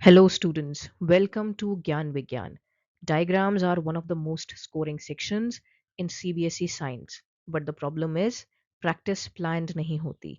Hello, students. Welcome to Gyan Vigyan. Diagrams are one of the most scoring sections in CBSE science, but the problem is practice planned नहीं होती.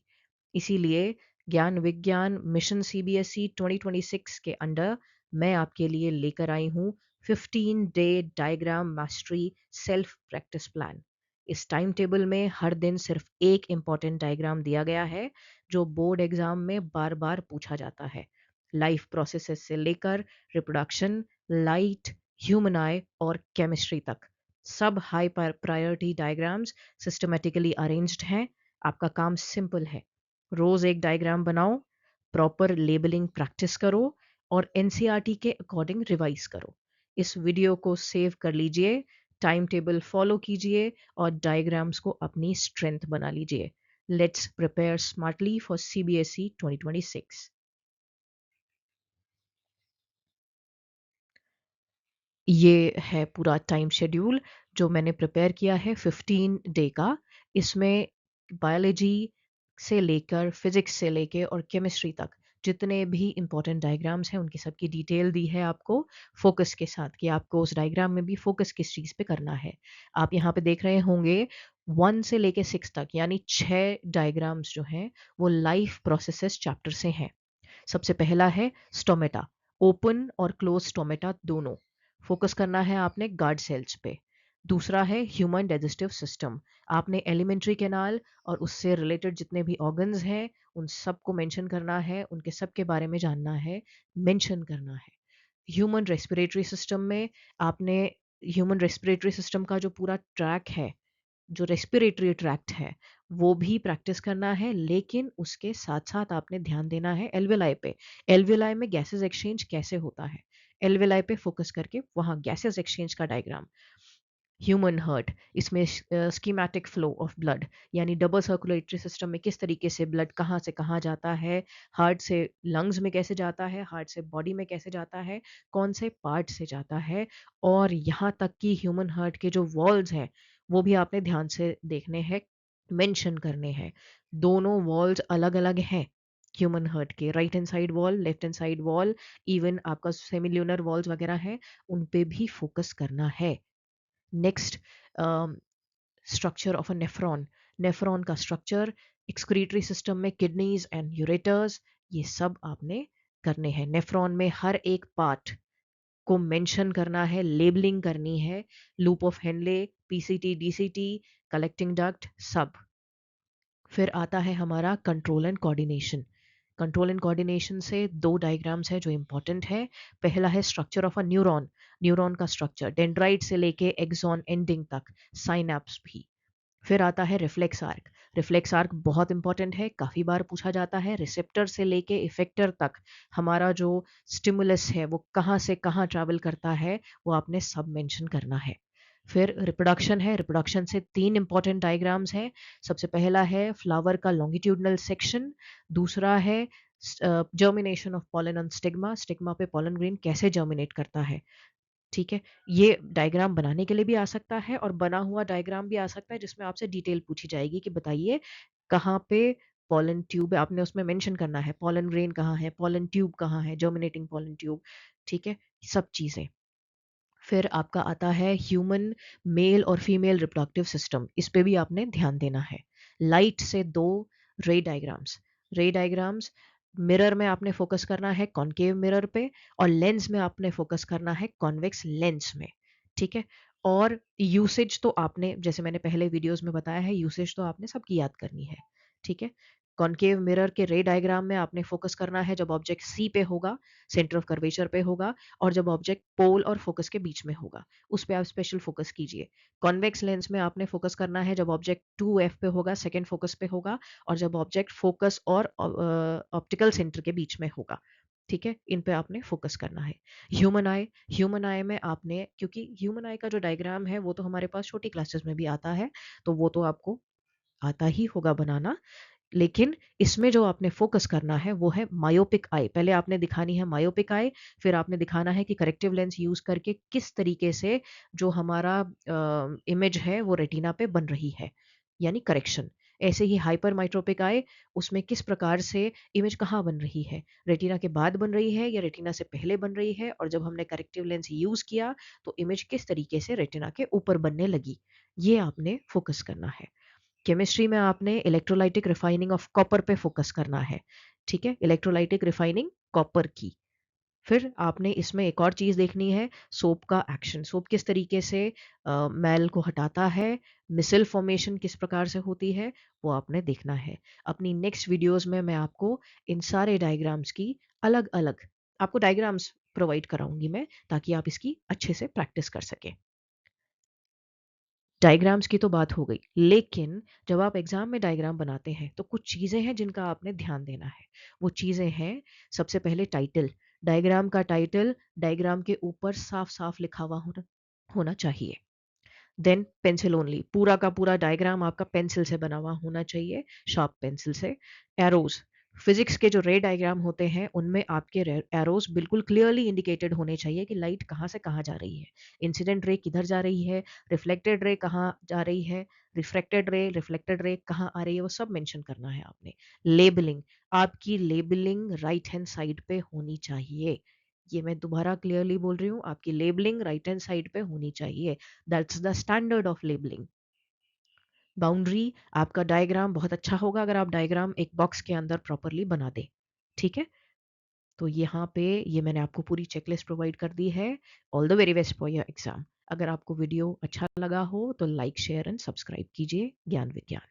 इसीलिए ज्ञान विज्ञान mission CBSE 2026 के under मैं आपके लिए लेकर आई हूँ 15-day diagram mastery self practice plan. इस टाइम टेबल में हर दिन सिर्फ एक इम्पॉर्टेंट डायग्राम दिया गया है जो बोर्ड एग्जाम में बार बार पूछा जाता है. लाइफ प्रोसेसेस से लेकर रिप्रोडक्शन, लाइट, ह्यूमन आई और केमिस्ट्री तक सब high priority diagrams systematically arranged हैं. आपका काम सिंपल है. रोज एक डायग्राम बनाओ, प्रॉपर लेबलिंग प्रैक्टिस करो और एनसीईआरटी के अकॉर्डिंग रिवाइज करो. इस वीडियो को सेव कर लीजिए, टाइम टेबल फॉलो कीजिए और डायग्राम्स को अपनी स्ट्रेंथ बना लीजिए. Let's prepare smartly for CBSE 2026. ये है पूरा टाइम शेड्यूल जो मैंने प्रिपेयर किया है 15 डे का. इसमें बायोलॉजी से लेकर फिजिक्स से लेके और केमिस्ट्री तक जितने भी इंपॉर्टेंट डायग्राम्स हैं उनकी सबकी डिटेल दी है आपको फोकस के साथ कि आपको उस डायग्राम में भी फोकस किस चीज़ पे करना है. आप यहाँ पे देख रहे होंगे 1 से लेके 6 तक यानी 6 डायग्राम्स जो हैं वो लाइफ प्रोसेसेस चैप्टर से हैं. सबसे पहला है स्टोमेटा, ओपन और क्लोज स्टोमेटा दोनों. फोकस करना है आपने गार्ड सेल्स पे. दूसरा है ह्यूमन डाइजेस्टिव सिस्टम. आपने एलिमेंट्री कैनाल और उससे रिलेटेड जितने भी ऑर्गन्स हैं उन सबको मेंशन करना है, उनके सब के बारे में जानना है, मेंशन करना है. ह्यूमन रेस्पिरेटरी सिस्टम में आपने ह्यूमन रेस्पिरेटरी सिस्टम का जो पूरा ट्रैक है, जो रेस्पिरेटरी ट्रैक्ट है वो भी प्रैक्टिस करना है, लेकिन उसके साथ साथ आपने ध्यान देना है एल्वेलाई पे. एल्वेलाई में गैसेस एक्सचेंज कैसे होता है, एल्वेलाई पे फोकस करके वहाँ गैसेस एक्सचेंज का डायग्राम. ह्यूमन हार्ट, इसमें स्कीमेटिक फ्लो ऑफ ब्लड यानी डबल सर्कुलेटरी सिस्टम में किस तरीके से ब्लड कहाँ से कहाँ जाता है, हार्ट से लंग्स में कैसे जाता है, हार्ट से बॉडी में कैसे जाता है, कौन से पार्ट से जाता है. और यहाँ तक कि ह्यूमन हार्ट के जो वॉल्स हैं वो भी आपने ध्यान से देखने हैं, मेंशन करने हैं. दोनों वॉल्स अलग अलग हैं ह्यूमन हार्ट के, right hand side wall, left hand side wall, even आपका सेमिल्यूनर वॉल्स वगैरह हैं, उन पे भी फोकस करना है. Next, structure of a nephron. Nephron का स्ट्रक्चर, एक्सक्रीटरी सिस्टम में किडनीज एंड यूरेटर्स, ये सब आपने करने हैं. नेफ्रॉन में हर एक पार्ट को मेंशन करना है, लेबलिंग करनी है. Loop of Henle, PCT, DCT, collecting duct, सब. फिर आता है हमारा control and coordination. Control and coordination से दो डायग्राम्स है जो इंपॉर्टेंट है. पहला है structure of a neuron. Neuron का स्ट्रक्चर डेंड्राइट से लेके एक्सॉन एंडिंग तक, साइनैप्स भी. फिर आता है रिफ्लेक्स आर्क. रिफ्लेक्स आर्क बहुत इंपॉर्टेंट है, काफी बार पूछा जाता है. रिसेप्टर से लेके इफेक्टर तक हमारा जो स्टिमुलस है वो कहाँ से कहाँ ट्रैवल करता है वो आपने सब मेंशन करना है. फिर रिप्रोडक्शन है. रिप्रोडक्शन से तीन इंपॉर्टेंट डायग्राम्स हैं. सबसे पहला है फ्लावर का लॉन्गिट्यूडनल सेक्शन. दूसरा है germination of pollen on stigma. Stigma पे पॉलन ग्रेन कैसे जर्मिनेट करता है. ठीक है, ये डायग्राम बनाने के लिए भी आ सकता है और बना हुआ डायग्राम भी आ सकता है जिसमें आपसे डिटेल पूछी जाएगी कि बताइए कहाँ पे पॉलन ट्यूब है, आपने उसमें मेंशन करना है पॉलन ग्रेन कहाँ है, पॉलन ट्यूब कहाँ है, जर्मिनेटिंग पॉलन ट्यूब. ठीक है, सब चीजें. फिर आपका आता है ह्यूमन मेल और फीमेल रिप्रोडक्टिव सिस्टम. इस पे भी आपने ध्यान देना है. लाइट से दो रे डायग्राम्स. रे डायग्राम्स, मिरर में आपने फोकस करना है कॉनकेव मिरर पे और लेंस में आपने फोकस करना है कॉन्वेक्स लेंस में. ठीक है, और यूसेज तो आपने, जैसे मैंने पहले वीडियोस में बताया है, यूसेज तो आपने सबकी याद करनी है. ठीक है, कॉनकेव मिरर के रे डायग्राम में आपने फोकस करना है जब ऑब्जेक्ट सी पे होगा, सेंटर ऑफ कर्वेचर पे होगा, और जब ऑब्जेक्ट पोल और फोकस के बीच में होगा उस पे आप स्पेशल फोकस कीजिए. कॉन्वेक्स लेंस में आपने फोकस करना है जब ऑब्जेक्ट 2F पे होगा, सेकंड फोकस पे होगा, और जब ऑब्जेक्ट फोकस और ऑप्टिकल सेंटर के बीच में होगा. ठीक है, इन पे आपने फोकस करना है. ह्यूमन आई. ह्यूमन आई में आपने, क्योंकि ह्यूमन आई का जो डायग्राम है वो तो हमारे पास छोटी क्लासेस में भी आता है तो वो तो आपको आता ही होगा बनाना, लेकिन इसमें जो आपने फोकस करना है वो है मायोपिक आई. पहले आपने दिखानी है मायोपिक आई, फिर आपने दिखाना है कि करेक्टिव लेंस यूज करके किस तरीके से जो हमारा इमेज है वो रेटिना पे बन रही है, यानी करेक्शन. ऐसे ही हाइपरमेट्रोपिक आई, उसमें किस प्रकार से इमेज कहाँ बन रही है, रेटिना के बाद बन रही है या रेटिना से पहले बन रही है, और जब हमने करेक्टिव लेंस यूज किया तो इमेज किस तरीके से रेटिना के ऊपर बनने लगी, ये आपने फोकस करना है। केमिस्ट्री में आपने इलेक्ट्रोलाइटिक रिफाइनिंग ऑफ कॉपर पे फोकस करना है। ठीक है, इलेक्ट्रोलाइटिक रिफाइनिंग कॉपर की। फिर आपने इसमें एक और चीज़ देखनी है, सोप का एक्शन। सोप किस तरीके से मैल को हटाता है, मिसल फॉर्मेशन किस प्रकार से होती है, वो आपने देखना है। अपनी नेक्स्ट वीडियोस में मैं आपको इन सारे डायग्राम्स की अलग अलग आपको डायग्राम्स प्रोवाइड कराऊंगी मैं, ताकि आप इसकी अच्छे से प्रैक्टिस कर सकें। डायग्राम्स की तो बात हो गई, लेकिन जब आप एग्जाम में डायग्राम बनाते हैं तो कुछ चीज़ें हैं जिनका आपने ध्यान देना है। वो चीज़ें हैं, सबसे पहले टाइटल। डायग्राम का टाइटल डायग्राम के ऊपर साफ साफ लिखा हुआ होना होना चाहिए। देन पेंसिल ओनली, पूरा का पूरा डायग्राम आपका पेंसिल से बना हुआ होना चाहिए, शार्प पेंसिल से। एरोज, फिजिक्स के जो रे डायग्राम होते हैं उनमें आपके एरोज बिल्कुल क्लियरली इंडिकेटेड होने चाहिए कि लाइट कहाँ से कहाँ जा रही है, इंसिडेंट रे किधर जा रही है, रिफ्लेक्टेड रे कहाँ जा रही है, रिफ्लेक्टेड रे कहाँ आ रही है, वो सब मेंशन करना है आपने। लेबलिंग, आपकी लेबलिंग राइट हैंड साइड पे होनी चाहिए। ये मैं दोबारा क्लियरली बोल रही हूँ, आपकी लेबलिंग राइट हैंड साइड पे होनी चाहिए। That's the standard of labelling. Boundary, आपका डायग्राम बहुत अच्छा होगा अगर आप डायग्राम एक बॉक्स के अंदर प्रॉपरली बना दे। ठीक है, तो यहाँ पे ये मैंने आपको पूरी चेकलिस्ट प्रोवाइड कर दी है। All the very best for your exam. अगर आपको वीडियो अच्छा लगा हो तो लाइक शेयर एंड सब्सक्राइब कीजिए ज्ञान विज्ञान।